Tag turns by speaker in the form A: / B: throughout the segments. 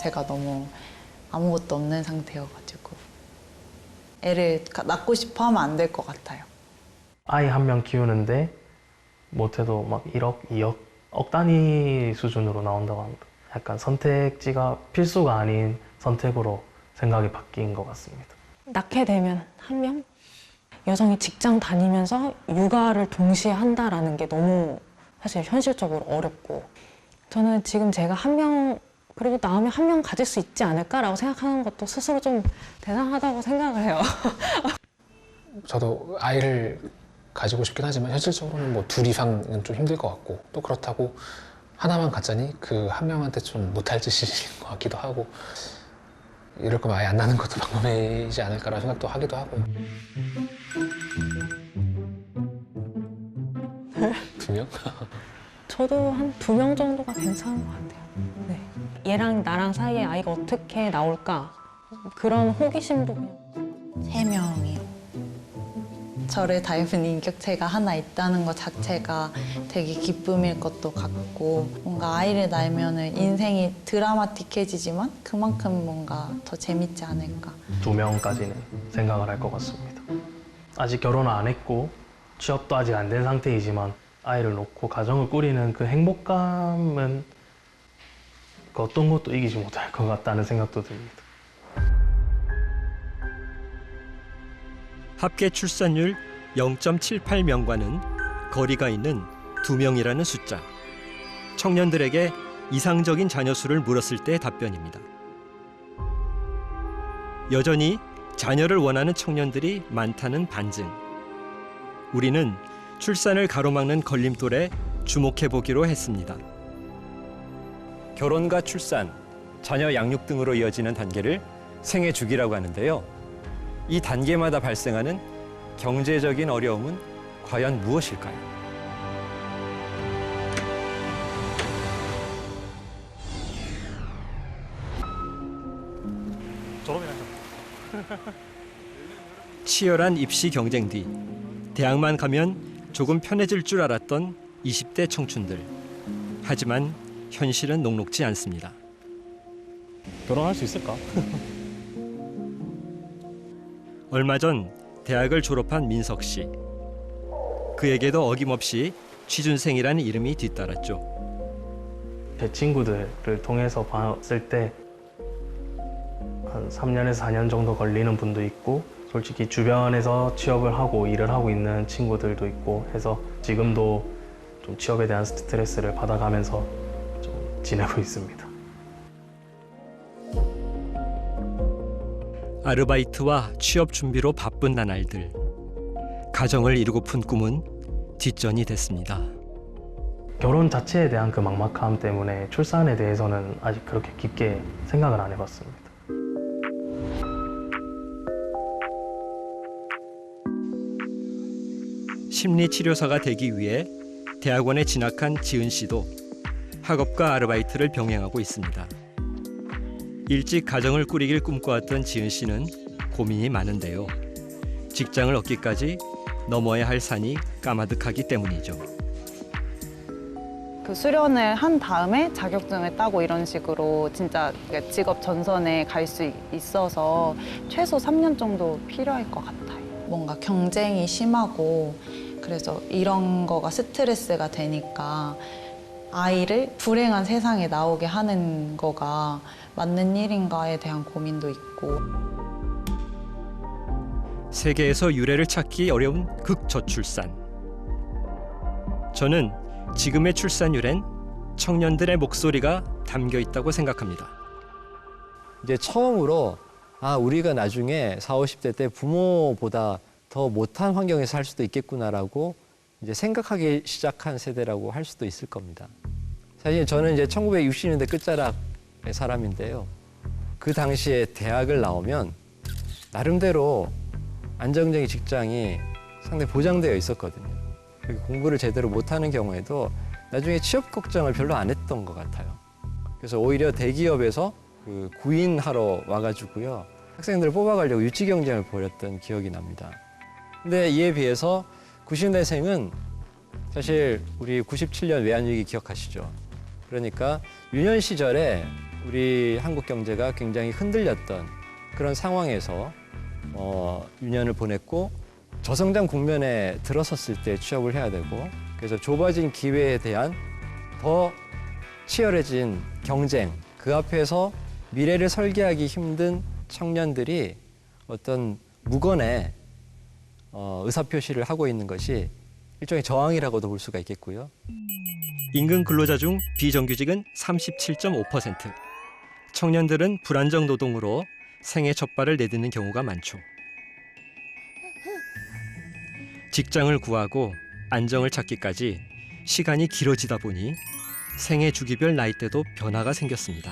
A: 자체가 너무 아무것도 없는 상태여가지고 애를 낳고 싶어 하면 안 될 것 같아요.
B: 아이 한 명 키우는데 못해도 막 1억, 2억, 억 단위 수준으로 나온다고 합니다. 약간 선택지가 필수가 아닌 선택으로 생각이 바뀐 것 같습니다.
C: 낳게 되면 한 명? 여성이 직장 다니면서 육아를 동시에 한다라는 게 너무 사실 현실적으로 어렵고, 저는 지금 제가 한 명, 그리고 낳으면 한 명 가질 수 있지 않을까라고 생각하는 것도 스스로 좀 대단하다고 생각을 해요.
D: 저도 아이를 가지고 싶긴 하지만 현실적으로는 뭐 둘 이상은 좀 힘들 것 같고, 또 그렇다고 하나만 갖자니 그 한 명한테 좀 못할 짓인 것 같기도 하고, 이럴 거면 아예 안 낳는 것도 방법이지 않을까라는 생각도 하기도 하고. 두 명?
C: 저도 한 2명 정도가 괜찮은 것 같아요. 네. 얘랑 나랑 사이에 아이가 어떻게 나올까? 그런 호기심도 그냥.
A: 3명이요. 저를 닮은 인격체가 하나 있다는 것 자체가 되게 기쁨일 것도 같고, 뭔가 아이를 낳으면 인생이 드라마틱해지지만 그만큼 뭔가 더 재밌지 않을까.
B: 2명까지는 생각을 할 것 같습니다. 아직 결혼을 안 했고 취업도 아직 안 된 상태이지만 아이를 놓고 가정을 꾸리는 그 행복감은 그 어떤 것도 이기지 못할 것 같다는 생각도 듭니다.
E: 합계 출산율 0.78명과는 거리가 있는 2명이라는 숫자. 청년들에게 이상적인 자녀 수를 물었을 때의 답변입니다. 여전히 자녀를 원하는 청년들이 많다는 반증. 우리는 출산을 가로막는 걸림돌에 주목해 보기로 했습니다. 결혼과 출산, 자녀 양육 등으로 이어지는 단계를 생애 주기라고 하는데요. 이 단계마다 발생하는 경제적인 어려움은 과연 무엇일까요? 치열한 입시 경쟁 뒤 대학만 가면 조금 편해질 줄 알았던 20대 청춘들. 하지만 현실은 녹록지 않습니다.
B: 결혼할 수 있을까?
E: 얼마 전 대학을 졸업한 민석 씨. 그에게도 어김없이 취준생이라는 이름이 뒤따랐죠.
B: 제 친구들을 통해서 봤을 때 한 3년에서 4년 정도 걸리는 분도 있고, 솔직히 주변에서 취업을 하고 일을 하고 있는 친구들도 있고 해서 지금도 좀 취업에 대한 스트레스를 받아가면서 좀 지내고 있습니다.
E: 아르바이트와 취업 준비로 바쁜 나날들. 가정을 이루고픈 꿈은 뒷전이 됐습니다.
B: 결혼 자체에 대한 그 막막함 때문에 출산에 대해서는 아직 그렇게 깊게 생각을 안 해봤습니다.
E: 심리치료사가 되기 위해 대학원에 진학한 지은 씨도 학업과 아르바이트를 병행하고 있습니다. 일찍 가정을 꾸리길 꿈꿔왔던 지은 씨는 고민이 많은데요. 직장을 얻기까지 넘어야 할 산이 까마득하기 때문이죠.
F: 그 수련을 한 다음에 자격증을 따고 이런 식으로 진짜 직업 전선에 갈 수 있어서 최소 3년 정도 필요할 것 같아요.
A: 뭔가 경쟁이 심하고 그래서 이런 거가 스트레스가 되니까 아이를 불행한 세상에 나오게 하는 거가 맞는 일인가에 대한 고민도 있고.
E: 세계에서 유례를 찾기 어려운 극저출산. 저는 지금의 출산율엔 청년들의 목소리가 담겨 있다고 생각합니다.
G: 이제 처음으로 우리가 나중에 40, 50대 때 부모보다 더 못한 환경에서 살 수도 있겠구나라고 이제 생각하기 시작한 세대라고 할 수도 있을 겁니다. 사실 저는 이제 1960년대 끝자락의 사람인데요. 그 당시에 대학을 나오면 나름대로 안정적인 직장이 상당히 보장되어 있었거든요. 공부를 제대로 못하는 경우에도 나중에 취업 걱정을 별로 안 했던 것 같아요. 그래서 오히려 대기업에서 그 구인하러 와가지고요. 학생들을 뽑아가려고 유치 경쟁을 벌였던 기억이 납니다. 근데 이에 비해서 90년대생은 사실 우리 97년 외환위기 기억하시죠? 그러니까 유년 시절에 우리 한국 경제가 굉장히 흔들렸던 그런 상황에서 유년을 보냈고 저성장 국면에 들어섰을 때 취업을 해야 되고 그래서 좁아진 기회에 대한 더 치열해진 경쟁 그 앞에서 미래를 설계하기 힘든 청년들이 어떤 무건의 의사표시를 하고 있는 것이 일종의 저항이라고도 볼 수가 있겠고요.
E: 임금 근로자 중 비정규직은 37.5%. 청년들은 불안정 노동으로 생애 첫 발을 내딛는 경우가 많죠. 직장을 구하고 안정을 찾기까지 시간이 길어지다 보니 생애 주기별 나이대도 변화가 생겼습니다.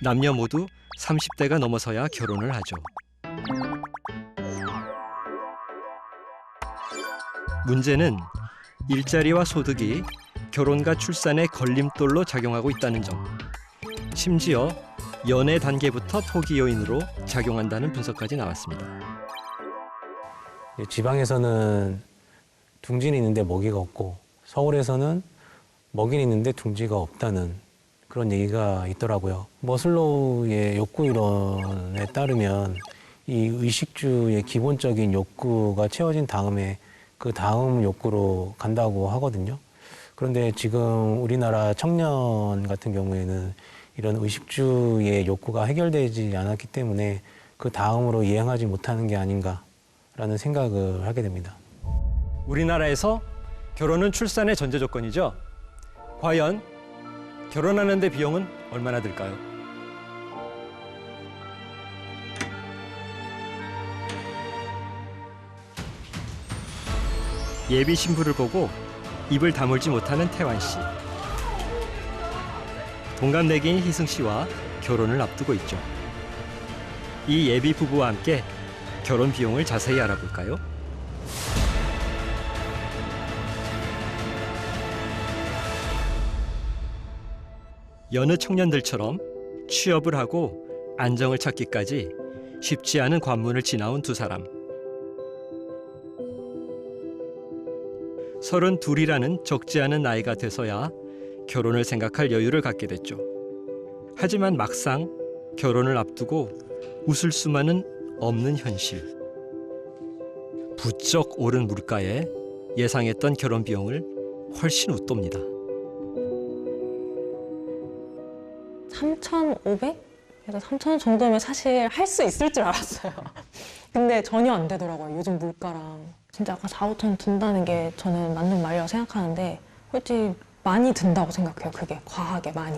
E: 남녀 모두 30대가 넘어서야 결혼을 하죠. 문제는 일자리와 소득이 결혼과 출산의 걸림돌로 작용하고 있다는 점. 심지어 연애 단계부터 포기 요인으로 작용한다는 분석까지 나왔습니다.
H: 지방에서는 둥지는 있는데 먹이가 없고 서울에서는 먹이는 있는데 둥지가 없다는 그런 얘기가 있더라고요. 머슬로우의 욕구 이론에 따르면 이 의식주의 기본적인 욕구가 채워진 다음에 그 다음 욕구로 간다고 하거든요. 그런데 지금 우리나라 청년 같은 경우에는 이런 의식주의 욕구가 해결되지 않았기 때문에 그 다음으로 이행하지 못하는 게 아닌가라는 생각을 하게 됩니다.
E: 우리나라에서 결혼은 출산의 전제 조건이죠. 과연 결혼하는 데 비용은 얼마나 들까요? 예비 신부를 보고 입을 다물지 못하는 태환 씨. 동갑내기인 희승 씨와 결혼을 앞두고 있죠. 이 예비 부부와 함께 결혼 비용을 자세히 알아볼까요? 여느 청년들처럼 취업을 하고 안정을 찾기까지 쉽지 않은 관문을 지나온 두 사람. 32이라는 적지 않은 나이가 돼서야 결혼을 생각할 여유를 갖게 됐죠. 하지만 막상 결혼을 앞두고 웃을 수만은 없는 현실. 부쩍 오른 물가에 예상했던 결혼 비용을 훨씬 웃돕니다.
C: 3,500? 그래서 3,000원 정도면 사실 할 수 있을 줄 알았어요. 근데 전혀 안 되더라고요. 요즘 물가랑. 진짜 약간 4, 5천 든다는 게 저는 맞는 말이라고 생각하는데 솔직히 많이 든다고 생각해요. 그게 과하게 많이.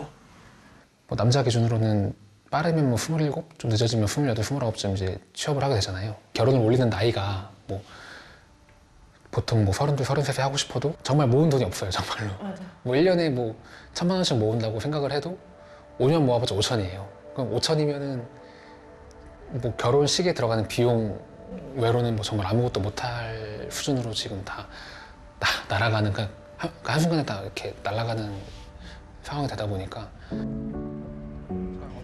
D: 뭐 남자 기준으로는 빠르면 뭐 27, 좀 늦어지면 28, 29쯤 이제 취업을 하게 되잖아요. 결혼을 올리는 나이가 뭐 보통 뭐 32, 33에 하고 싶어도 정말 모은 돈이 없어요, 정말로.
C: 맞아.
D: 뭐 1년에 뭐 1,000만 원씩 모은다고 생각을 해도 5년 모아봤자 5천이에요. 그럼 5천이면은 뭐 결혼식에 들어가는 비용 외로는 뭐 정말 아무것도 못할 수준으로 지금 다 날아가는, 그러니까 한순간에 다 이렇게 날아가는 상황이 되다 보니까.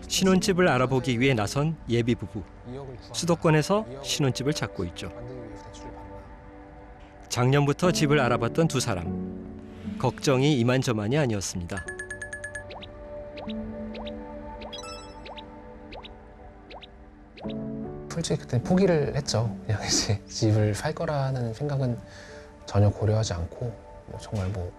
E: 신혼집을 알아보기 위해 나선 예비 부부. 수도권에서 신혼집을 찾고 있죠. 작년부터 집을 알아봤던 두 사람. 걱정이 이만저만이 아니었습니다.
D: 솔직히 그때 포기를 했죠. 그냥 이제 집을 살 거라는 생각은 전혀 고려하지 않고 뭐 정말 뭐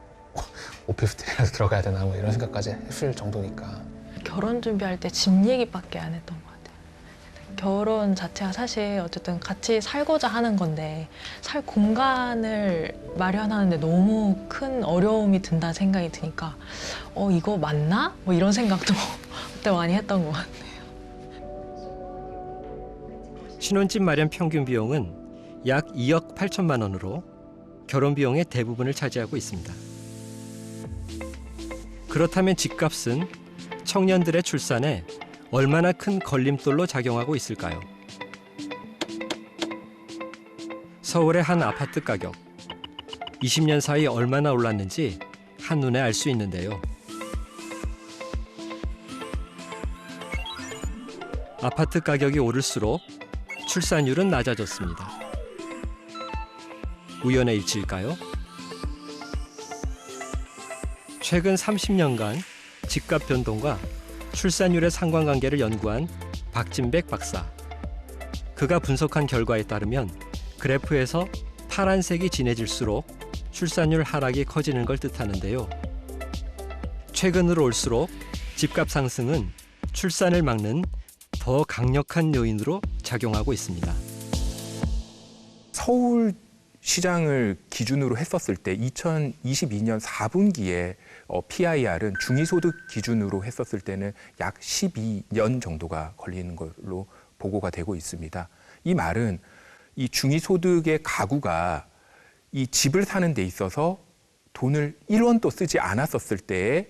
D: 오피스텔이라도 들어가야 되나 뭐 이런 생각까지 했을 정도니까.
C: 결혼 준비할 때 집 얘기밖에 안 했던 것 같아요. 결혼 자체가 사실 어쨌든 같이 살고자 하는 건데 살 공간을 마련하는데 너무 큰 어려움이 든다는 생각이 드니까 이거 맞나? 뭐 이런 생각도 그때 많이 했던 것 같아요.
E: 신혼집 마련 평균 비용은 약 2억 8천만 원으로 결혼 비용의 대부분을 차지하고 있습니다. 그렇다면 집값은 청년들의 출산에 얼마나 큰 걸림돌로 작용하고 있을까요? 서울의 한 아파트 가격, 20년 사이 얼마나 올랐는지 한눈에 알 수 있는데요. 아파트 가격이 오를수록 출산율은 낮아졌습니다. 우연의 일치일까요? 최근 30년간 집값 변동과 출산율의 상관관계를 연구한 박진백 박사. 그가 분석한 결과에 따르면 그래프에서 파란색이 진해질수록 출산율 하락이 커지는 걸 뜻하는데요. 최근으로 올수록 집값 상승은 출산을 막는 더 강력한 요인으로 작용하고 있습니다.
I: 서울 시장을 기준으로 했었을 때 2022년 4분기에 PIR은 중위소득 기준으로 했었을 때는 약 12년 정도가 걸리는 걸로 보고가 되고 있습니다. 이 말은 이 중위소득의 가구가 이 집을 사는 데 있어서 돈을 1원도 쓰지 않았었을 때에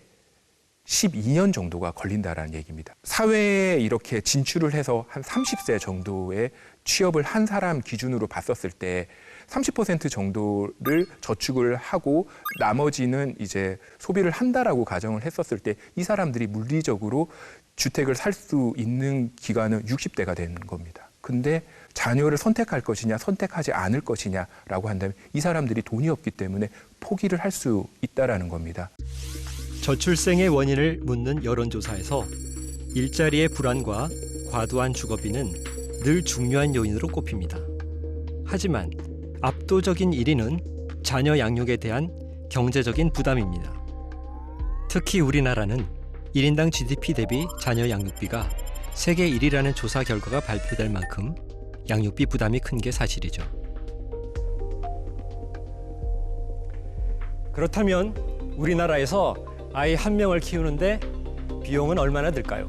I: 12년 정도가 걸린다라는 얘기입니다. 사회에 이렇게 진출을 해서 한 30세 정도의 취업을 한 사람 기준으로 봤었을 때 30% 정도를 저축을 하고 나머지는 이제 소비를 한다라고 가정을 했었을 때 이 사람들이 물리적으로 주택을 살 수 있는 기간은 60대가 되는 겁니다. 근데 자녀를 선택할 것이냐 선택하지 않을 것이냐라고 한다면 이 사람들이 돈이 없기 때문에 포기를 할 수 있다라는 겁니다.
E: 저출생의 원인을 묻는 여론조사에서 일자리의 불안과 과도한 주거비는 늘 중요한 요인으로 꼽힙니다. 하지만 압도적인 1위는 자녀 양육에 대한 경제적인 부담입니다. 특히 우리나라는 1인당 GDP 대비 자녀 양육비가 세계 1위라는 조사 결과가 발표될 만큼 양육비 부담이 큰 게 사실이죠. 그렇다면 우리나라에서 아이 한 명을 키우는데 비용은 얼마나 들까요?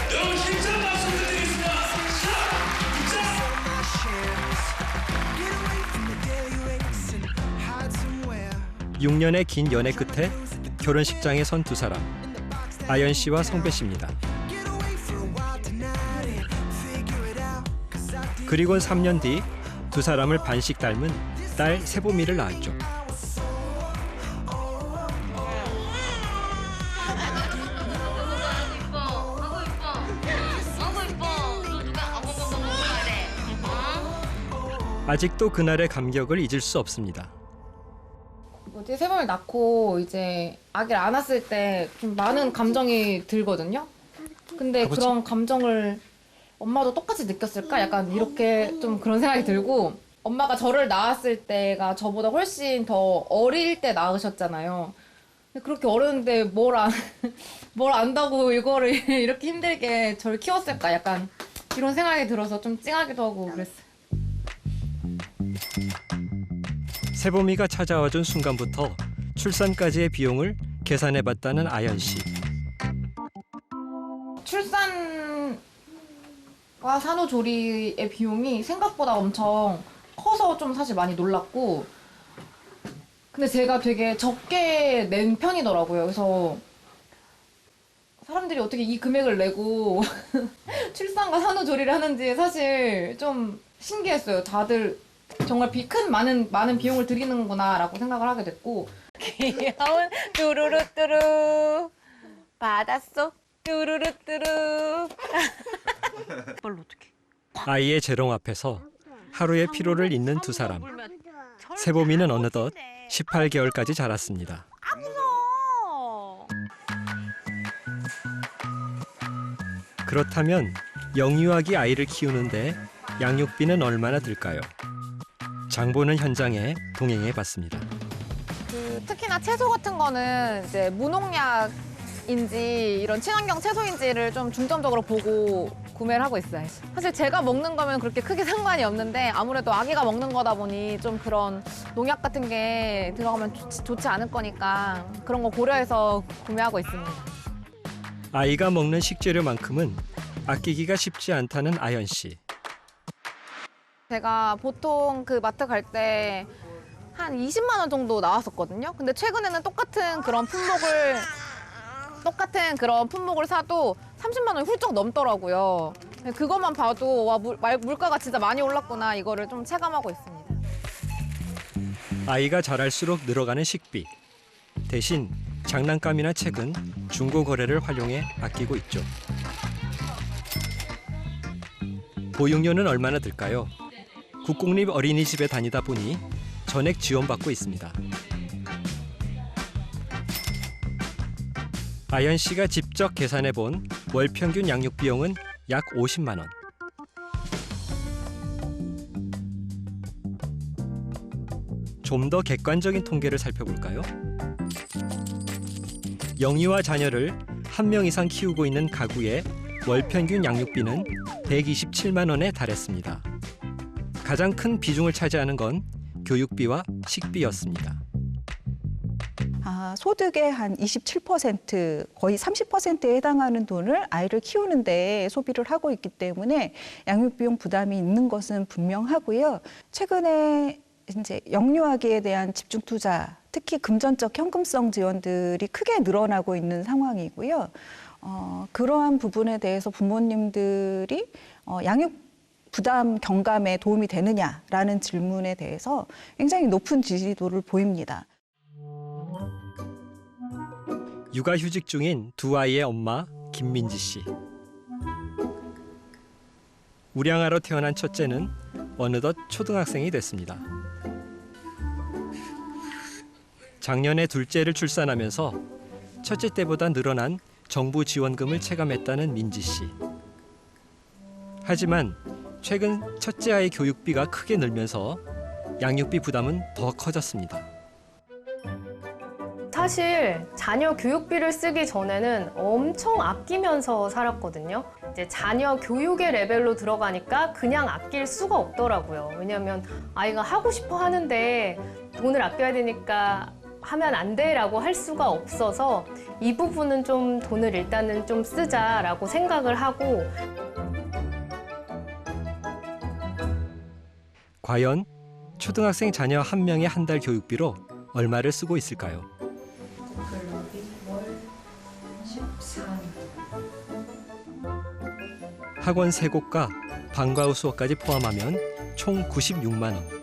J: 여러분 힘찬 박수 부탁드리겠습니다.
E: 6년의 긴 연애 끝에 결혼식장에 선 두 사람, 아연 씨와 성배 씨입니다. 그리고 3년 뒤 두 사람을 반씩 닮은 딸 세보미를 낳았죠. 아직도 그날의 감격을 잊을 수 없습니다.
K: 뭐지, 세범을 낳고 이제 아기를 안았을 때 좀 많은 감정이 들거든요. 근데 그런 감정을 엄마도 똑같이 느꼈을까? 약간 이렇게 좀 그런 생각이 들고, 엄마가 저를 낳았을 때가 저보다 훨씬 더 어릴 때 낳으셨잖아요. 근데 그렇게 어렸는데 뭘 안다고 이거를 이렇게 힘들게 저를 키웠을까? 약간 이런 생각이 들어서 좀 찡하기도 하고 그랬어요.
E: 세보미가 찾아와준 순간부터 출산까지의 비용을 계산해봤다는 아연 씨.
K: 출산과 산후조리의 비용이 생각보다 엄청 커서 좀 사실 많이 놀랐고, 근데 제가 되게 적게 낸 편이더라고요. 그래서 사람들이 어떻게 이 금액을 내고 출산과 산후조리를 하는지 사실 좀 신기했어요. 다들 정말 많은 비용을 들이는구나라고 생각을 하게 됐고.
L: 귀여운 뚜루루뚜루 받았어 뚜루루뚜루.
K: 이걸로 어떻게?
E: 아이의 재롱 앞에서 하루의 피로를 잊는 두 사람. 세보미는 어느덧 18개월까지 자랐습니다.
L: 아 무서워.
E: 그렇다면 영유아기 아이를 키우는데 양육비는 얼마나 들까요? 장보는 현장에 동행해 봤습니다.
K: 특히나 채소 같은 거는 이제 무농약인지 이런 친환경 채소인지를 좀 중점적으로 보고 구매를 하고 있어요. 사실 제가 먹는 거면 그렇게 크게 상관이 없는데 아무래도 아기가 먹는 거다 보니 좀 그런 농약 같은 게 들어가면 좋지 않을 거니까 그런 거 고려해서 구매하고 있습니다.
E: 아이가 먹는 식재료만큼은 아끼기가 쉽지 않다는 아연 씨.
K: 제가 보통 그 마트 갈 때 한 20만 원 정도 나왔었거든요. 근데 최근에는 똑같은 그런 품목을 사도 30만 원이 훌쩍 넘더라고요. 그것만 봐도 와, 물가가 진짜 많이 올랐구나, 이거를 좀 체감하고 있습니다.
E: 아이가 자랄수록 늘어가는 식비. 대신 장난감이나 책은 중고 거래를 활용해 아끼고 있죠. 보육료는 얼마나 들까요? 국공립 어린이집에 다니다 보니 전액 지원받고 있습니다. 아연 씨가 직접 계산해 본 월 평균 양육 비용은 약 50만 원. 좀 더 객관적인 통계를 살펴볼까요? 영유아 자녀를 한 명 이상 키우고 있는 가구의 월 평균 양육비는 127만 원에 달했습니다. 가장 큰 비중을 차지하는 건 교육비와 식비였습니다.
M: 소득의 한 27%, 거의 30%에 해당하는 돈을 아이를 키우는 데 소비를 하고 있기 때문에 양육비용 부담이 있는 것은 분명하고요. 최근에 이제 영유아기에 대한 집중 투자, 특히 금전적 현금성 지원들이 크게 늘어나고 있는 상황이고요. 그러한 부분에 대해서 부모님들이 양육 부담 경감에 도움이 되느냐라는 질문에 대해서 굉장히 높은 지지도를 보입니다.
E: 육아휴직 중인 두 아이의 엄마 김민지 씨. 우량아로 태어난 첫째는 어느덧 초등학생이 됐습니다. 작년에 둘째를 출산하면서 첫째 때보다 늘어난 정부 지원금을 체감했다는 민지 씨. 하지만 최근 첫째 아이 교육비가 크게 늘면서 양육비 부담은 더 커졌습니다.
N: 사실 자녀 교육비를 쓰기 전에는 엄청 아끼면서 살았거든요. 이제 자녀 교육의 레벨로 들어가니까 그냥 아낄 수가 없더라고요. 왜냐하면 아이가 하고 싶어 하는데 돈을 아껴야 되니까 하면 안 돼라고 할 수가 없어서 이 부분은 좀 돈을 일단은 좀 쓰자라고 생각을 하고.
E: 과연 초등학생 자녀 한 명의 한 달 교육비로 얼마를 쓰고 있을까요? 학원 3곳과 방과 후 수업까지 포함하면 총 96만 원.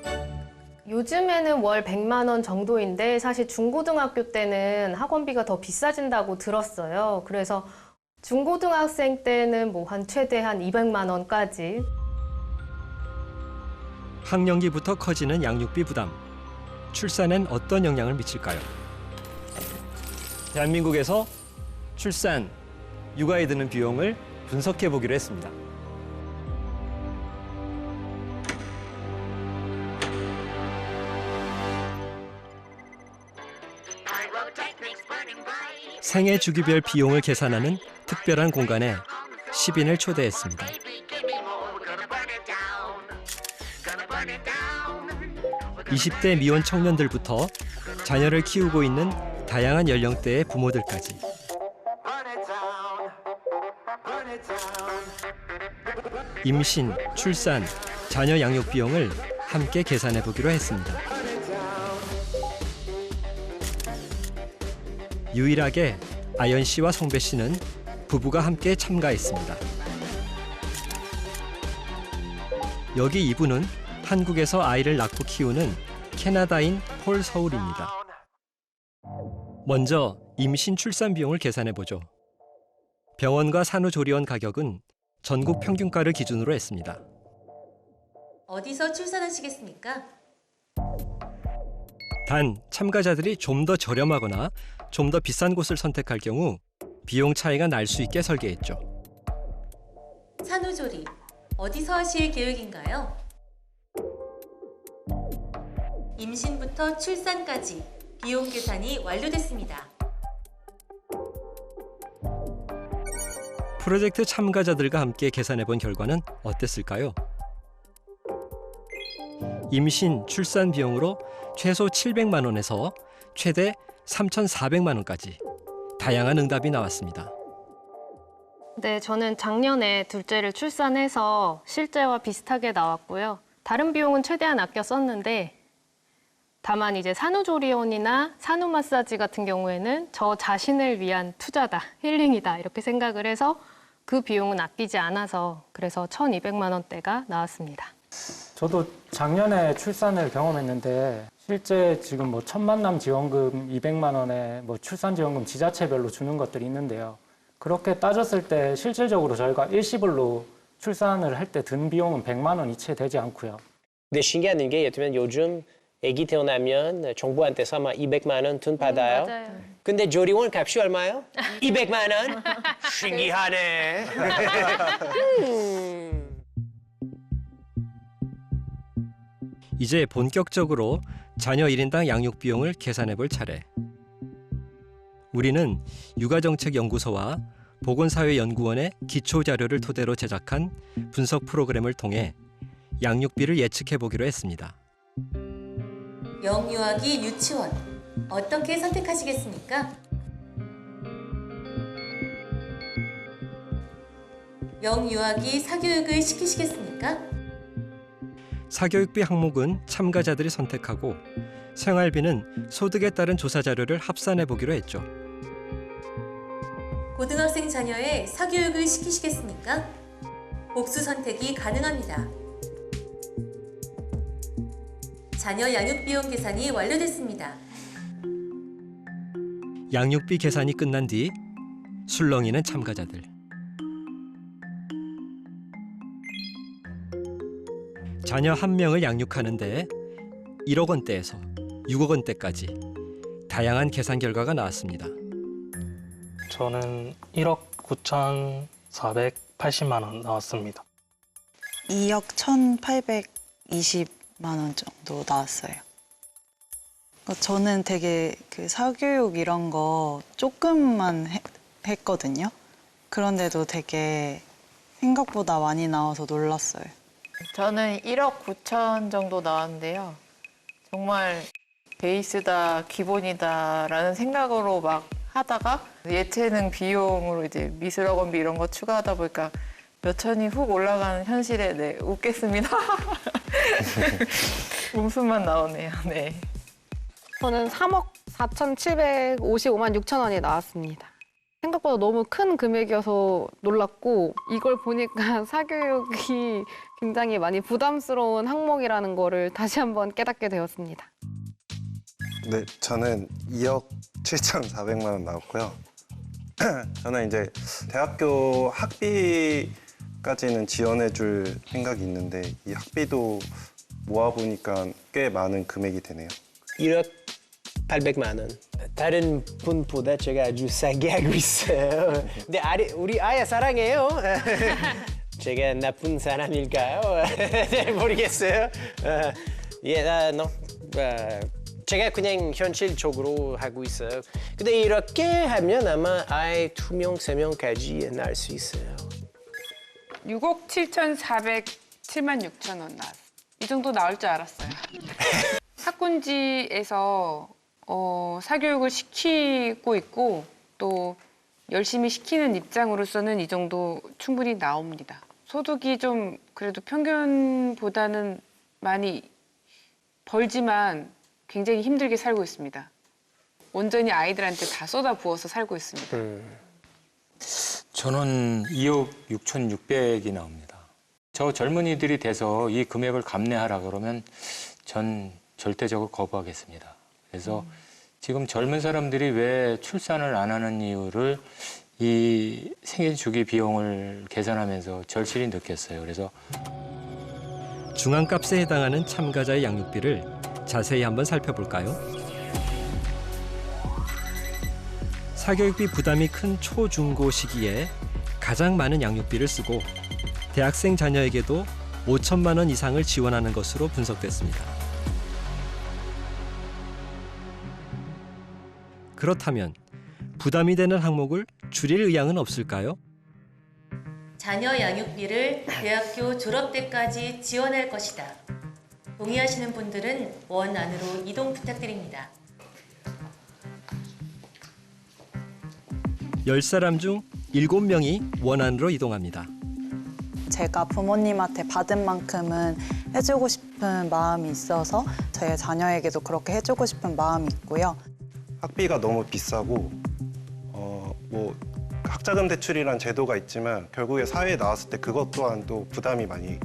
N: 요즘에는 월 100만 원 정도인데 사실 중고등학교 때는 학원비가 더 비싸진다고 들었어요. 그래서 중고등학생 때는 뭐 한 최대 한 200만 원까지.
E: 학령기부터 커지는 양육비 부담. 출산엔 어떤 영향을 미칠까요? 대한민국에서 출산, 육아에 드는 비용을 분석해 보기로 했습니다. 생애 주기별 비용을 계산하는 특별한 공간에 10인을 초대했습니다. 20대 미혼 청년들부터 자녀를 키우고 있는 다양한 연령대의 부모들까지. 임신, 출산, 자녀 양육 비용을 함께 계산해 보기로 했습니다. 유일하게 아연 씨와 성배 씨는 부부가 함께 참가했습니다. 여기 이분은 한국에서 아이를 낳고 키우는 캐나다인 폴 서울입니다. 먼저 임신 출산 비용을 계산해 보죠. 병원과 산후조리원 가격은 전국 평균가를 기준으로 했습니다.
O: 어디서 출산하시겠습니까?
E: 단 참가자들이 좀 더 저렴하거나 좀 더 비싼 곳을 선택할 경우 비용 차이가 날 수 있게 설계했죠.
O: 산후조리, 어디서 하실 계획인가요? 임신부터 출산까지 비용 계산이 완료됐습니다.
E: 프로젝트 참가자들과 함께 계산해본 결과는 어땠을까요? 임신, 출산 비용으로 최소 700만 원에서 최대 3,400만 원까지 다양한 응답이 나왔습니다.
N: 네, 저는 작년에 둘째를 출산해서 실제와 비슷하게 나왔고요. 다른 비용은 최대한 아껴 썼는데 다만 이제 산후조리원이나 산후 마사지 같은 경우에는 저 자신을 위한 투자다, 힐링이다 이렇게 생각을 해서 그 비용은 아끼지 않아서 그래서 1,200만 원대가 나왔습니다.
P: 저도 작년에 출산을 경험했는데 실제 지금 뭐 첫 만남 지원금 200만 원에 뭐 출산 지원금 지자체별로 주는 것들이 있는데요. 그렇게 따졌을 때 실질적으로 저희가 일시불로 출산을 할 때 든 비용은 100만 원 이체 되지 않고요.
Q: 근데 신기한 게 요즘 아기 태어나면 정부한테서 아마 200만 원 돈 받아요.
L: 맞아요.
Q: 근데 조리원 값이 얼마요? 200만 원? 신기하네.
E: 이제 본격적으로 자녀 1인당 양육 비용을 계산해 볼 차례. 우리는 육아정책연구소와 보건사회연구원의 기초자료를 토대로 제작한 분석 프로그램을 통해 양육비를 예측해 보기로 했습니다.
O: 영유아기 유치원 어떻게 선택하시겠습니까? 영유아기 사교육을 시키시겠습니까?
E: 사교육비 항목은 참가자들이 선택하고 생활비는 소득에 따른 조사 자료를 합산해 보기로 했죠.
O: 고등학생 자녀의 사교육을 시키시겠습니까? 복수 선택이 가능합니다. 자녀 양육 비용 계산이 완료됐습니다.
E: 양육비 계산이 끝난 뒤 술렁이는 참가자들. 자녀 한 명을 양육하는데 1억 원대에서 6억 원대까지 다양한 계산 결과가 나왔습니다.
B: 저는 1억 9,480만 원 나왔습니다.
A: 2억 1,820만 원 정도 나왔어요. 저는 되게 그 사교육 이런 거 조금만 했거든요. 그런데도 되게 생각보다 많이 나와서 놀랐어요.
L: 저는 1억 9천 정도 나왔는데요. 정말 베이스다, 기본이다라는 생각으로 막 하다가 예체능 비용으로 이제 미술학원비 이런 거 추가하다 보니까 몇 천이 훅 올라가는 현실에 네, 웃겠습니다. 웃음만 나오네요. 네.
K: 저는 3억 4,755만 6천 원이 나왔습니다. 생각보다 너무 큰 금액이어서 놀랐고 이걸 보니까 사교육이 굉장히 많이 부담스러운 항목이라는 거를 다시 한번 깨닫게 되었습니다.
R: 네, 저는 2억 7,400만 원 나왔고요. 저는 이제 대학교 학비까지는 지원해 줄 생각이 있는데 이 학비도 모아보니까 꽤 많은 금액이 되네요.
Q: 1억 800만 원. 다른 분보다 제가 아주 싸게 하고 있어요. 근데 우리 아야 사랑해요. 제가 나쁜 사람일까요? 모르겠어요. 제가 그냥 현실적으로 하고 있어요. 근데 이렇게 하면 아마 아이 2명, 3명까지 낳을 수 있어요.
S: 6억 7,407만 6천 원 나왔어요. 이 정도 나올 줄 알았어요. 학군지에서 사교육을 시키고 있고 또 열심히 시키는 입장으로서는 이 정도 충분히 나옵니다. 소득이 좀 그래도 평균보다는 많이 벌지만 굉장히 힘들게 살고 있습니다. 온전히 아이들한테 다 쏟아부어서 살고 있습니다.
T: 저는 2억 6,600이 나옵니다. 저 젊은이들이 돼서 이 금액을 감내하라 그러면 전 절대적으로 거부하겠습니다. 그래서 지금 젊은 사람들이 왜 출산을 안 하는 이유를 이 생애 주기 비용을 계산하면서 절실히 느꼈어요. 그래서
E: 중앙값에 해당하는 참가자의 양육비를 자세히 한번 살펴볼까요? 사교육비 부담이 큰 초중고 시기에 가장 많은 양육비를 쓰고 대학생 자녀에게도 5천만 원 이상을 지원하는 것으로 분석됐습니다. 그렇다면 부담이 되는 항목을 줄일 의향은 없을까요?
O: 자녀 양육비를 대학교 졸업 때까지 지원할 것이다. 동의하시는 분들은 원 안으로 이동 부탁드립니다.
E: 10사람 중 7명이 원 안으로 이동합니다.
A: 제가 부모님한테 받은 만큼은 해주고 싶은 마음이 있어서 저희 자녀에게도 그렇게 해주고 싶은 마음이 있고요.
R: 학비가 너무 비싸고 뭐 학자금 대출이란 제도가 있지만 결국에 사회에 나왔을 때 그것 또한 또 부담이 많이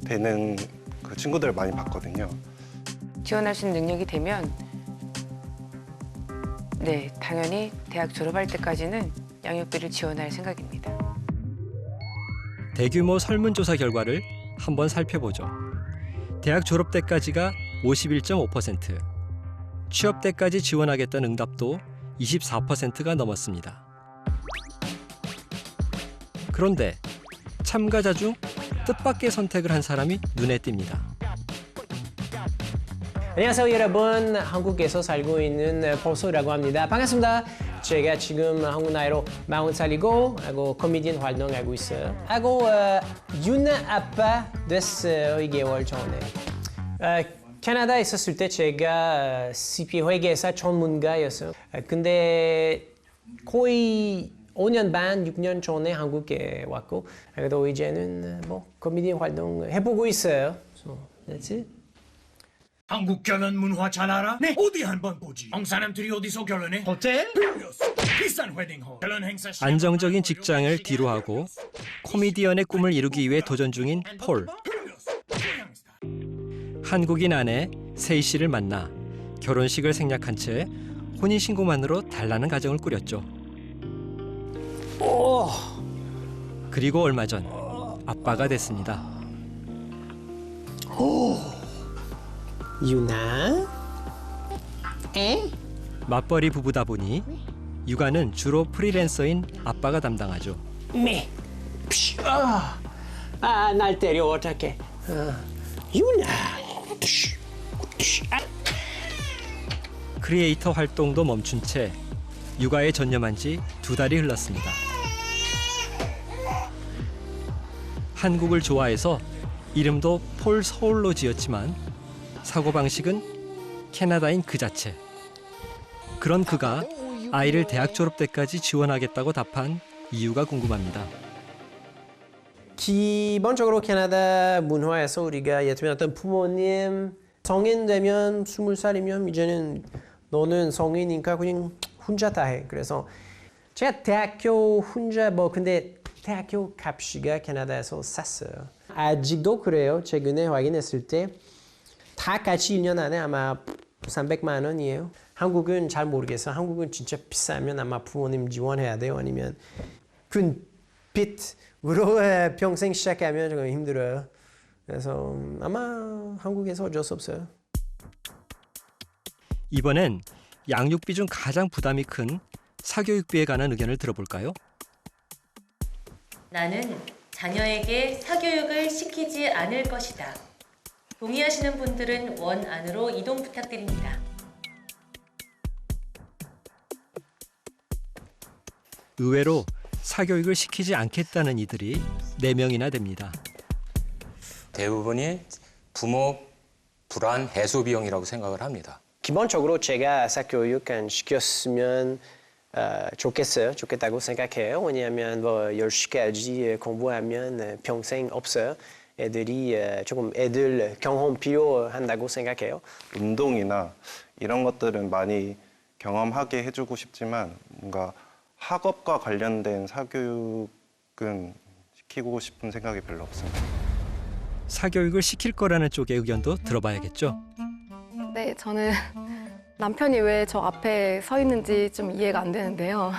R: 되는 그 친구들을 많이 봤거든요.
S: 지원할 수 있는 능력이 되면 네, 당연히 대학 졸업할 때까지는 양육비를 지원할 생각입니다.
E: 대규모 설문조사 결과를 한번 살펴보죠. 대학 졸업 때까지가 51.5%, 취업 때까지 지원하겠다는 응답도 24%가 넘었습니다. 그런데 참가자 중 뜻밖의 선택을 한 사람이 눈에 띕니다.
Q: 안녕하세요 여러분. 한국에서 살고 있는 폴소라고 합니다. 반갑습니다. 제가 지금 한국 나이로 40살이고 하고 코미디언 활동하고 있어요. 하고 유나 아빠 됐어요 2개월 전에. 캐나다에 있었을 때 제가 CPA 회계사 전문가였어요. 근데 거의 5년 반, 6년 전에 한국에 왔고 그래도 이제는 뭐 코미디언 활동 해보고 있어요. So, that's it.
J: 한국 결혼 문화 잘 알아? 네. 어디 한번 보지. 형사람들이 어디서 결혼해? 호텔? 빌렸어. 비싼 웨딩홀. 결혼 행사 시간.
E: 안정적인 직장을 뒤로하고 코미디언의 꿈을 이루기 위해 도전 중인 폴. 한국인 아내 세희 씨를 만나 결혼식을 생략한 채 혼인신고만으로 달라는 가정을 꾸렸죠. 그리고 얼마 전 아빠가 됐습니다.
Q: 유나?
E: 맞벌이 부부다 보니 육아는 주로 프리랜서인 아빠가 담당하죠.
Q: 날 때려 어떡해. 유나.
E: 크리에이터 활동도 멈춘 채 육아에 전념한 지 2달이 흘렀습니다. 한국을 좋아해서 이름도 폴 서울로 지었지만 사고방식은 캐나다인 그 자체. 그런 그가 아이를 대학 졸업 때까지 지원하겠다고 답한 이유가 궁금합니다.
Q: 기본적으로 캐나다 문화에서 우리가 예를 들면 어떤 부모님 성인 되면 20살이면 이제는 너는 성인이니까 그냥 혼자 다 해. 그래서 제가 대학교 혼자 근데 대학교 값이가 캐나다에서 쌌어요. 아직도 그래요. 최근에 확인했을 때 다 같이 1년 안에 아마 300만 원이에요. 한국은 잘 모르겠어요. 한국은 진짜 비싸면 아마 부모님 지원해야 돼요. 아니면 큰 빚으로 평생 시작하면 조금 힘들어요. 그래서 아마 한국에서 어쩔 수 없어요.
E: 이번엔 양육비 중 가장 부담이 큰 사교육비에 관한 의견을 들어볼까요?
O: 나는 자녀에게 사교육을 시키지 않을 것이다. 동의하시는 분들은 원 안으로 이동 부탁드립니다.
E: 의외로 사교육을 시키지 않겠다는 이들이 4명이나 됩니다.
T: 대부분이 부모 불안 해소 비용이라고 생각을 합니다.
Q: 기본적으로 제가 사교육 시켰으면 좋겠다고 생각해요. 왜냐하면 10시까지 공부하면 평생 없어요. 애들이 조금 애들 경험 필요한다고 생각해요.
R: 운동이나 이런 것들은 많이 경험하게 해주고 싶지만 뭔가 학업과 관련된 사교육은 시키고 싶은 생각이 별로 없습니다.
E: 사교육을 시킬 거라는 쪽의 의견도 들어봐야겠죠.
U: 네, 저는 남편이 왜 저 앞에 서 있는지 좀 이해가 안 되는데요.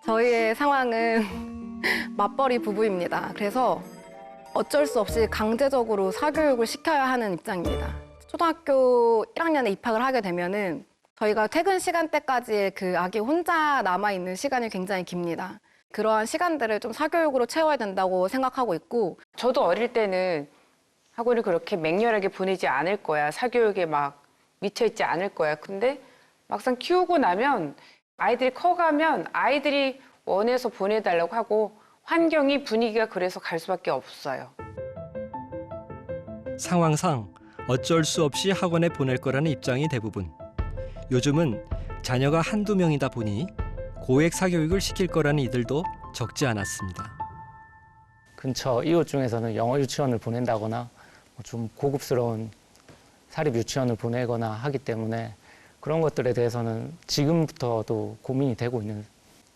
U: 저희의 상황은 맞벌이 부부입니다. 그래서 어쩔 수 없이 강제적으로 사교육을 시켜야 하는 입장입니다. 초등학교 1학년에 입학을 하게 되면은 저희가 퇴근 시간대까지 그 아기 혼자 남아있는 시간이 굉장히 깁니다. 그러한 시간들을 좀 사교육으로 채워야 된다고 생각하고 있고
S: 저도 어릴 때는 학원을 그렇게 맹렬하게 보내지 않을 거야. 사교육에 막 미쳐있지 않을 거야. 근데 막상 키우고 나면 아이들이 커가면 아이들이 원해서 보내달라고 하고 환경이 분위기가 그래서 갈 수밖에 없어요.
E: 상황상 어쩔 수 없이 학원에 보낼 거라는 입장이 대부분. 요즘은 자녀가 한두 명이다 보니 고액 사교육을 시킬 거라는 이들도 적지 않았습니다.
P: 근처 이웃 중에서는 영어 유치원을 보낸다거나 좀 고급스러운 사립 유치원을 보내거나 하기 때문에 그런 것들에 대해서는 지금부터도 고민이 되고 있는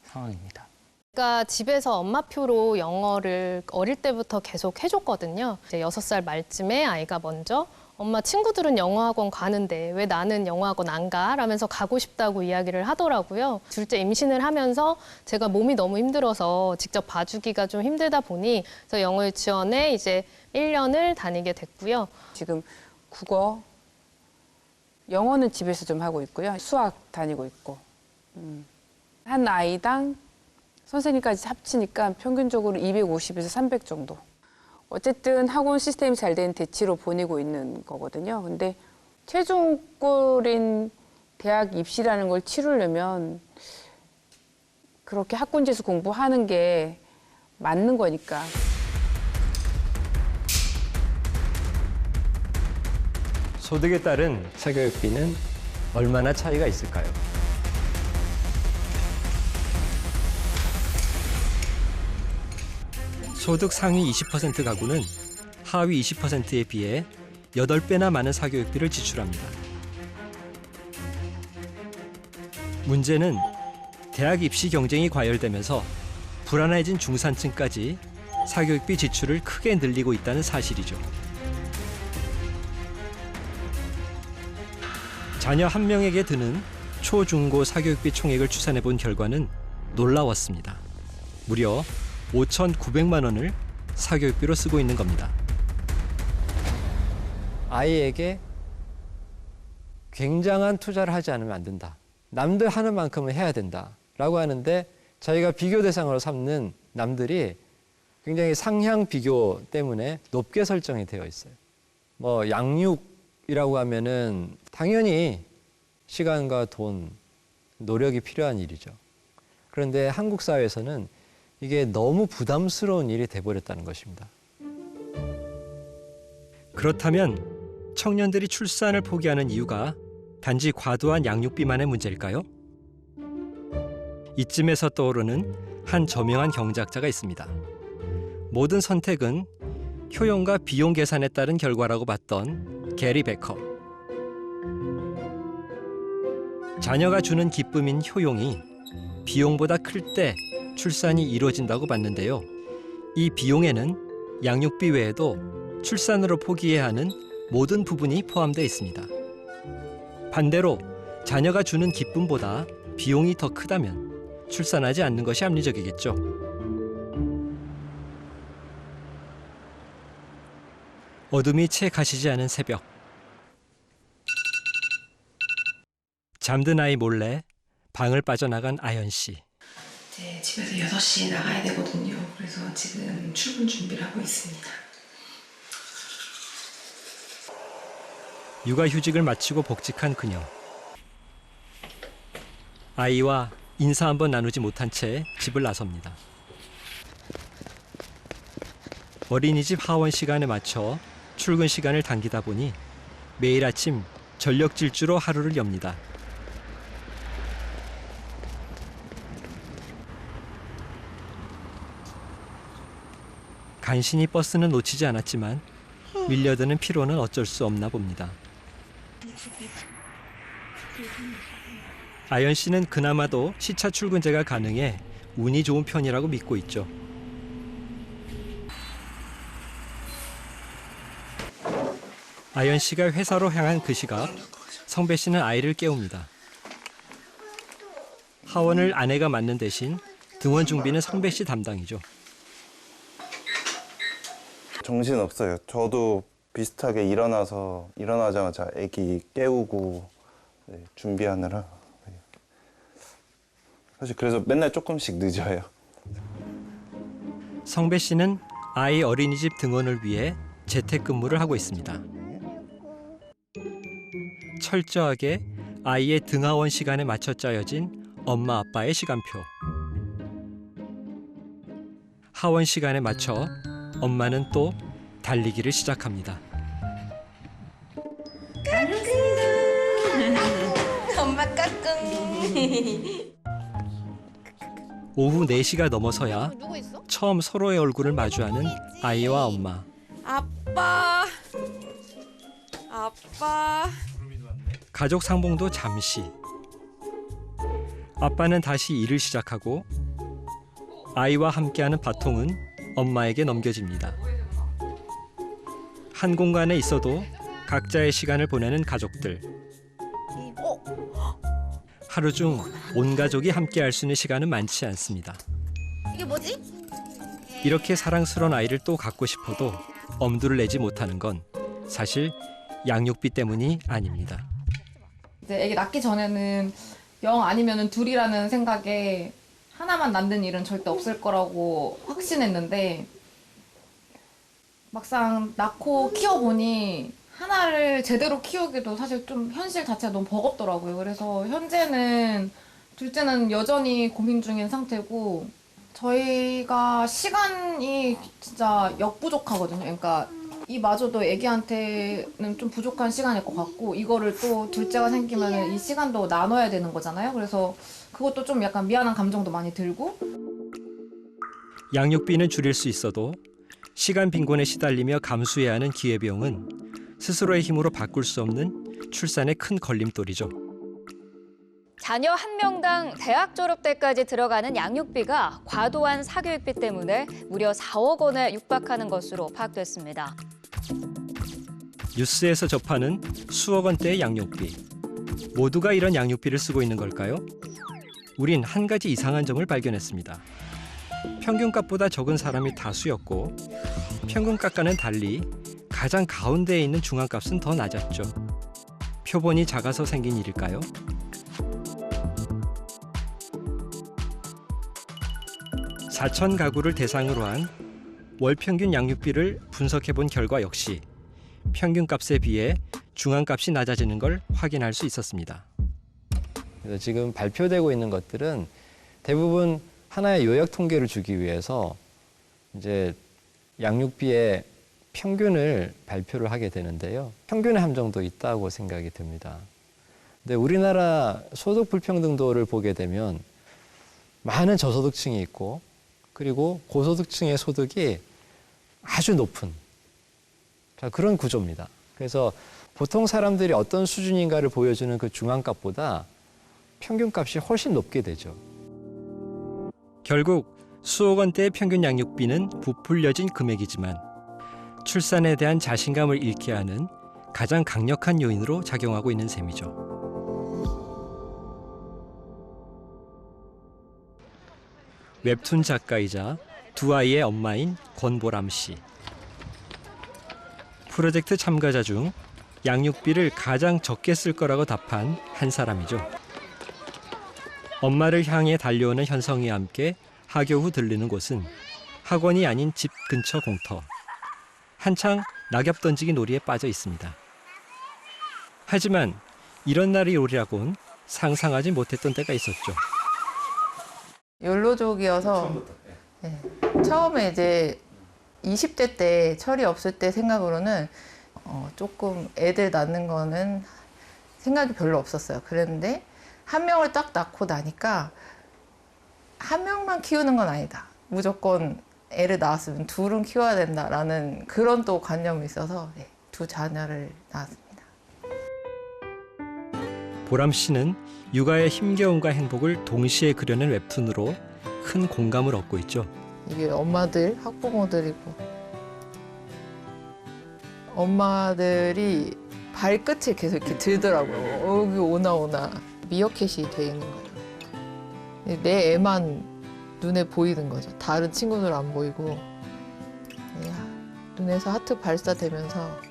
P: 상황입니다.
N: 그러니까 집에서 엄마표로 영어를 어릴 때부터 계속 해줬거든요. 이제 6살 말쯤에 아이가 먼저 엄마 친구들은 영어학원 가는데 왜 나는 영어학원 안 가? 라면서 가고 싶다고 이야기를 하더라고요. 둘째 임신을 하면서 제가 몸이 너무 힘들어서 직접 봐주기가 좀 힘들다 보니 그래서 영어 유치원에 이제 1년을 다니게 됐고요.
V: 지금
S: 국어, 영어는 집에서 좀 하고 있고요. 수학 다니고 있고. 한 아이당 선생님까지 합치니까 평균적으로 250에서 300 정도. 어쨌든 학원 시스템이 잘 된 대치로 보내고 있는 거거든요. 근데 최종골인 대학 입시라는 걸 치르려면 그렇게 학군지에서 공부하는 게 맞는 거니까.
E: 소득에 따른 사교육비는 얼마나 차이가 있을까요? 소득 상위 20% 가구는 하위 20%에 비해 8배나 많은 사교육비를 지출합니다. 문제는 대학 입시 경쟁이 과열되면서 불안해진 중산층까지 사교육비 지출을 크게 늘리고 있다는 사실이죠. 자녀 한 명에게 드는 초, 중고 사교육비 총액을 추산해 본 결과는 놀라웠습니다. 무려 5,900만 원을 사교육비로 쓰고 있는 겁니다.
G: 아이에게 굉장한 투자를 하지 않으면 안 된다. 남들 하는 만큼은 해야 된다라고 하는데 저희가 비교 대상으로 삼는 남들이 굉장히 상향 비교 때문에 높게 설정이 되어 있어요. 뭐 양육이라고 하면은 당연히 시간과 돈, 노력이 필요한 일이죠. 그런데 한국 사회에서는 이게 너무 부담스러운 일이 돼버렸다는 것입니다.
E: 그렇다면 청년들이 출산을 포기하는 이유가 단지 과도한 양육비만의 문제일까요? 이쯤에서 떠오르는 한 저명한 경제학자가 있습니다. 모든 선택은 효용과 비용 계산에 따른 결과라고 봤던 게리 베커. 자녀가 주는 기쁨인 효용이 비용보다 클 때 출산이 이루어진다고 봤는데요. 이 비용에는 양육비 외에도 출산으로 포기해야 하는 모든 부분이 포함되어 있습니다. 반대로 자녀가 주는 기쁨보다 비용이 더 크다면 출산하지 않는 것이 합리적이겠죠. 어둠이 채 가시지 않은 새벽. 잠든 아이 몰래 방을 빠져나간 아연 씨.
F: 이제 집에서 6시에 나가야 되거든요. 그래서 지금 출근 준비를 하고 있습니다.
E: 육아휴직을 마치고 복직한 그녀. 아이와 인사 한번 나누지 못한 채 집을 나섭니다. 어린이집 하원 시간에 맞춰 출근 시간을 당기다 보니 매일 아침 전력 질주로 하루를 엽니다. 간신히 버스는 놓치지 않았지만 밀려드는 피로는 어쩔 수 없나 봅니다. 아연 씨는 그나마도 시차 출근제가 가능해 운이 좋은 편이라고 믿고 있죠. 아연 씨가 회사로 향한 그 시각, 성배 씨는 아이를 깨웁니다. 하원을 아내가 맡는 대신 등원 준비는 성배 씨 담당이죠.
R: 정신없어요. 저도 비슷하게 일어나자마자 아기 깨우고 준비하느라 사실 그래서 맨날 조금씩 늦어요.
E: 성배 씨는 아이 어린이집 등원을 위해 재택근무를 하고 있습니다. 철저하게 아이의 등하원 시간에 맞춰 짜여진 엄마 아빠의 시간표. 하원 시간에 맞춰 엄마는 또 달리기를 시작합니다.
F: 엄마 까꿍.
E: 오후 4시가 넘어서야 처음 서로의 얼굴을 마주하는 아이와 엄마.
F: 아빠.
E: 가족 상봉도 잠시. 아빠는 다시 일을 시작하고 아이와 함께하는 바통은 엄마에게 넘겨집니다. 한 공간에 있어도 각자의 시간을 보내는 가족들. 하루 중 온 가족이 함께할 수 있는 시간은 많지 않습니다.
F: 이게 뭐지?
E: 이렇게 사랑스러운 아이를 또 갖고 싶어도 엄두를 내지 못하는 건 사실 양육비 때문이 아닙니다.
K: 이제 애기 낳기 전에는 0 아니면은 둘이라는 생각에 하나만 낳는 일은 절대 없을 거라고 확신했는데 막상 낳고 키워보니 하나를 제대로 키우기도 사실 좀 현실 자체가 너무 버겁더라고요. 그래서 현재는 둘째는 여전히 고민 중인 상태고 저희가 시간이 진짜 역부족하거든요. 그러니까 이마저도 애기한테는 좀 부족한 시간일 것 같고 이거를 또 둘째가 생기면 이 시간도 나눠야 되는 거잖아요. 그래서 그것도 좀 약간 미안한 감정도 많이 들고
E: 양육비는 줄일 수 있어도 시간 빈곤에 시달리며 감수해야 하는 기회비용은 스스로의 힘으로 바꿀 수 없는 출산의 큰 걸림돌이죠.
H: 자녀 한 명당 대학 졸업 때까지 들어가는 양육비가 과도한 사교육비 때문에 무려 4억 원에 육박하는 것으로 파악됐습니다.
E: 뉴스에서 접하는 수억 원대의 양육비. 모두가 이런 양육비를 쓰고 있는 걸까요? 우린 한 가지 이상한 점을 발견했습니다. 평균값보다 적은 사람이 다수였고 평균값과는 달리 가장 가운데에 있는 중앙값은 더 낮았죠. 표본이 작아서 생긴 일일까요? (4천) 가구를 대상으로 한 월평균 양육비를 분석해본 결과 역시 평균값에 비해 중앙값이 낮아지는 걸 확인할 수 있었습니다.
G: 그래서 지금 발표되고 있는 것들은 대부분 하나의 요약 통계를 주기 위해서 이제 양육비의 평균을 발표를 하게 되는데요. 평균의 함정도 있다고 생각이 듭니다. 근데 우리나라 소득 불평등도를 보게 되면 많은 저소득층이 있고 그리고 고소득층의 소득이 아주 높은 그런 구조입니다. 그래서 보통 사람들이 어떤 수준인가를 보여주는 그 중앙값보다 평균값이 훨씬 높게 되죠.
E: 결국 수억 원대의 평균 양육비는 부풀려진 금액이지만 출산에 대한 자신감을 잃게 하는 가장 강력한 요인으로 작용하고 있는 셈이죠. 웹툰 작가이자 두 아이의 엄마인 권보람 씨. 프로젝트 참가자 중 양육비를 가장 적게 쓸 거라고 답한 한 사람이죠. 엄마를 향해 달려오는 현성이와 함께 하교 후 들르는 곳은 학원이 아닌 집 근처 공터. 한창 낙엽 던지기 놀이에 빠져 있습니다. 하지만 이런 날이 오리라곤 상상하지 못했던 때가 있었죠.
L: 욜로족이어서 처음에 이제 20대 때 철이 없을 때 생각으로는 조금 애들 낳는 거는 생각이 별로 없었어요. 그랬는데 한 명을 딱 낳고 나니까 한 명만 키우는 건 아니다. 무조건 애를 낳았으면 둘은 키워야 된다라는 그런 또 관념이 있어서 두 자녀를 낳았습니다.
E: 보람 씨는 육아의 힘겨움과 행복을 동시에 그려낸 웹툰으로 큰 공감을 얻고 있죠.
L: 이게 엄마들, 학부모들이고 엄마들이 발끝을 계속 이렇게 들더라고요. 여기 오나 미어캣이 돼 있는 거죠. 내 애만 눈에 보이는 거죠. 다른 친구들 안 보이고 눈에서 하트 발사되면서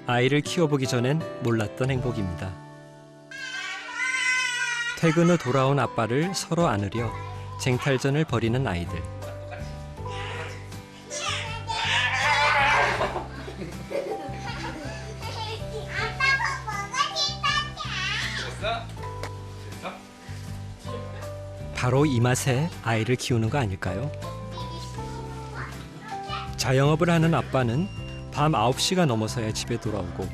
E: 아이를 키워보기 전엔 몰랐던 행복입니다. 퇴근 후 돌아온 아빠를 서로 안으려 쟁탈전을 벌이는 아이들. 바로 이 맛에 아이를 키우는 거 아닐까요? 자영업을 하는 아빠는 밤 9시가 넘어서야 집에 돌아오고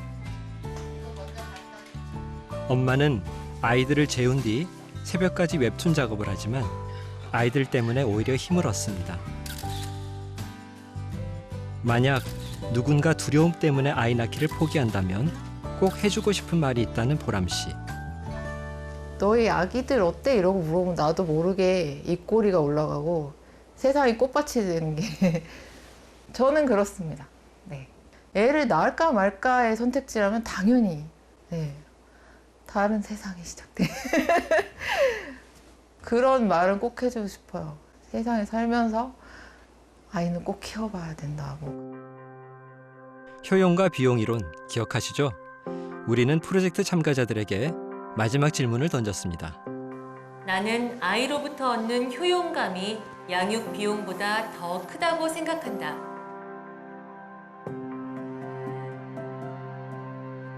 E: 엄마는 아이들을 재운 뒤 새벽까지 웹툰 작업을 하지만 아이들 때문에 오히려 힘을 얻습니다. 만약 누군가 두려움 때문에 아이 낳기를 포기한다면 꼭 해주고 싶은 말이 있다는 보람 씨.
L: 너희 아기들 어때? 이러고 물어보면 나도 모르게 입꼬리가 올라가고 세상이 꽃밭이 되는 게 저는 그렇습니다. 네. 애를 낳을까 말까의 선택지라면 당연히 다른 세상이 시작돼. 그런 말은 꼭 해주고 싶어요. 세상에 살면서 아이는 꼭 키워봐야 된다고.
E: 효용과 비용 이론 기억하시죠? 우리는 프로젝트 참가자들에게 마지막 질문을 던졌습니다.
O: 나는 아이로부터 얻는 효용감이 양육 비용보다 더 크다고 생각한다.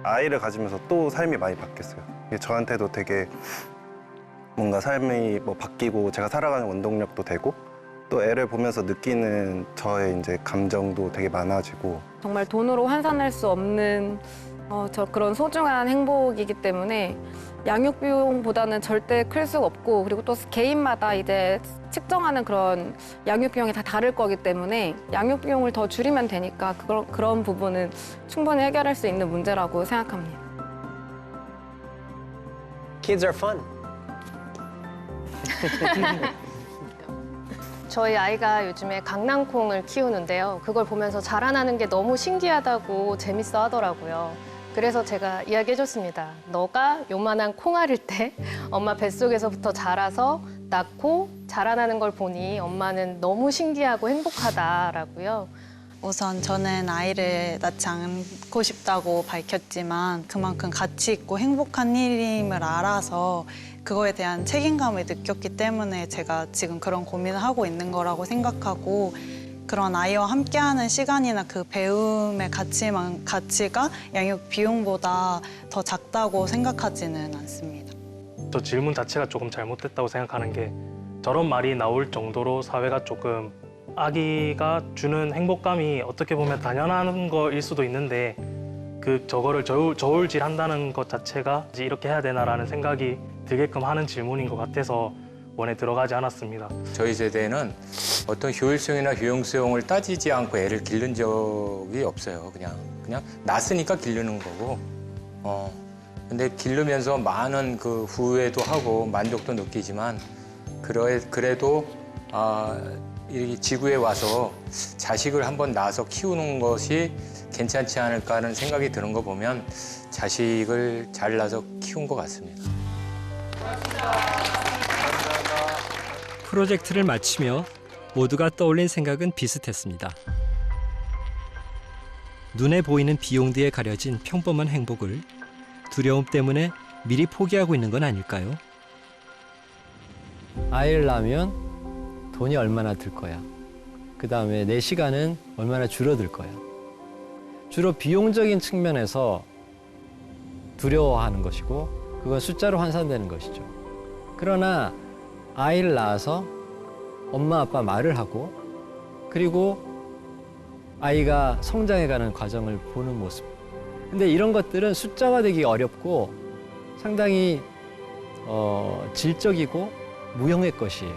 R: 아이를 가지면서 또 삶이 많이 바뀌었어요. 이게 저한테도 되게 뭔가 삶이 뭐 바뀌고 제가 살아가는 원동력도 되고 또 애를 보면서 느끼는 저의 이제 감정도 되게 많아지고
K: 정말 돈으로 환산할 수 없는 그런 소중한 행복이기 때문에 양육 비용보다는 절대 클 수가 없고 그리고 또 개인마다 이제 측정하는 그런 양육 비용이 다 다를 거기 때문에 양육 비용을 더 줄이면 되니까 그런 부분은 충분히 해결할 수 있는 문제라고 생각합니다.
Q: Kids are fun.
N: 저희 아이가 요즘에 강낭콩을 키우는데요. 그걸 보면서 자라나는 게 너무 신기하다고 재밌어 하더라고요. 그래서 제가 이야기해줬습니다. 너가 요만한 콩알일 때 엄마 뱃속에서부터 자라서 낳고 자라나는 걸 보니 엄마는 너무 신기하고 행복하다라고요.
A: 우선 저는 아이를 낳지 않고 싶다고 밝혔지만 그만큼 가치 있고 행복한 일임을 알아서 그거에 대한 책임감을 느꼈기 때문에 제가 지금 그런 고민을 하고 있는 거라고 생각하고 그런 아이와 함께하는 시간이나 그 배움의 가치가 양육 비용보다 더 작다고 생각하지는 않습니다.
B: 저 질문 자체가 조금 잘못됐다고 생각하는 게 저런 말이 나올 정도로 사회가 조금 아기가 주는 행복감이 어떻게 보면 당연한 거일 수도 있는데 저거를 저울질한다는 것 자체가 이렇게 해야 되나라는 생각이 들게끔 하는 질문인 것 같아서 원에 들어가지 않았습니다.
T: 저희 세대는 어떤 효율성이나 효용성을 따지지 않고 애를 기른 적이 없어요. 그냥 낳았으니까 기르는 거고. 근데 기르면서 많은 그 후회도 하고 만족도 느끼지만 그래도 이 지구에 와서 자식을 한번 낳아서 키우는 것이 괜찮지 않을까 하는 생각이 드는 거 보면 자식을 잘 낳아서 키운 것 같습니다.
E: 프로젝트를 마치며 모두가 떠올린 생각은 비슷했습니다. 눈에 보이는 비용 뒤에 가려진 평범한 행복을 두려움 때문에 미리 포기하고 있는 건 아닐까요?
G: 아이를 낳으면 돈이 얼마나 들 거야. 그다음에 내 시간은 얼마나 줄어들 거야. 주로 비용적인 측면에서 두려워하는 것이고 그건 숫자로 환산되는 것이죠. 그러나 아이를 낳아서 엄마 아빠 말을 하고 그리고 아이가 성장해가는 과정을 보는 모습. 근데 이런 것들은 숫자화되기 어렵고 상당히 질적이고 무형의 것이에요.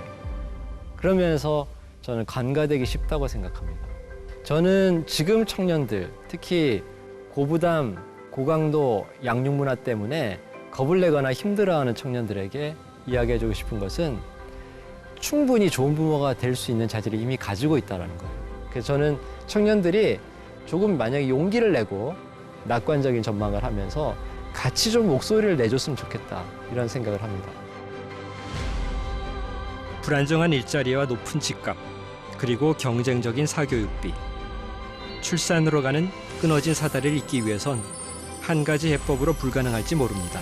G: 그러면서 저는 간과되기 쉽다고 생각합니다. 저는 지금 청년들, 특히 고부담, 고강도 양육 문화 때문에 겁을 내거나 힘들어하는 청년들에게 이야기해주고 싶은 것은 충분히 좋은 부모가 될 수 있는 자질을 이미 가지고 있다는 거예요. 그래서 저는 청년들이 조금 만약에 용기를 내고 낙관적인 전망을 하면서 같이 좀 목소리를 내줬으면 좋겠다 이런 생각을 합니다.
E: 불안정한 일자리와 높은 집값, 그리고 경쟁적인 사교육비. 출산으로 가는 끊어진 사다리를 잇기 위해선 한 가지 해법으로 불가능할지 모릅니다.